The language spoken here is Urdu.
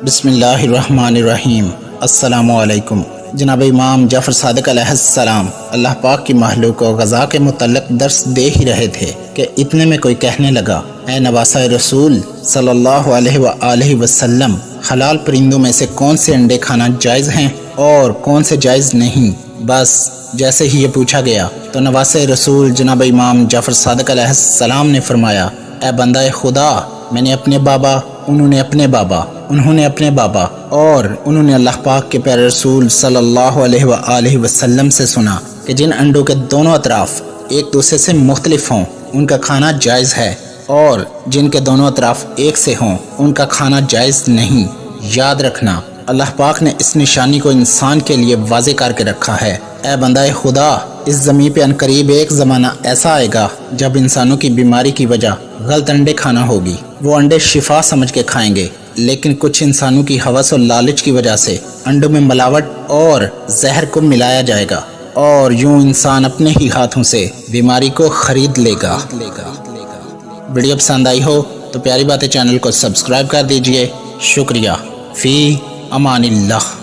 بسم اللہ الرحمن الرحیم۔ السلام علیکم۔ جناب امام جعفر صادق علیہ السلام اللہ پاک کی مخلوق کو غذا کے متعلق درس دے ہی رہے تھے کہ اتنے میں کوئی کہنے لگا، اے نواسہ رسول صلی اللہ علیہ وآلہ وسلم، حلال پرندوں میں سے کون سے انڈے کھانا جائز ہیں اور کون سے جائز نہیں؟ بس جیسے ہی یہ پوچھا گیا تو نواسہ رسول جناب امام جعفر صادق علیہ السلام نے فرمایا، اے بندہ خدا، میں نے اپنے بابا، انہوں نے اپنے بابا، انہوں نے اپنے بابا اور انہوں نے اللہ پاک کے پیارے رسول صلی اللہ علیہ وآلہ وسلم سے سنا کہ جن انڈوں کے دونوں اطراف ایک دوسرے سے مختلف ہوں ان کا کھانا جائز ہے، اور جن کے دونوں اطراف ایک سے ہوں ان کا کھانا جائز نہیں۔ یاد رکھنا، اللہ پاک نے اس نشانی کو انسان کے لیے واضح کر کے رکھا ہے۔ اے بندہ خدا، اس زمین پہ عنقریب ایک زمانہ ایسا آئے گا جب انسانوں کی بیماری کی وجہ غلط انڈے کھانا ہوگی۔ وہ انڈے شفا سمجھ کے کھائیں گے، لیکن کچھ انسانوں کی ہوس اور لالچ کی وجہ سے انڈوں میں ملاوٹ اور زہر کو ملایا جائے گا، اور یوں انسان اپنے ہی ہاتھوں سے بیماری کو خرید لے گا۔ ویڈیو پسند آئی ہو تو پیاری باتیں چینل کو سبسکرائب کر دیجئے۔ شکریہ۔ فی امان اللہ۔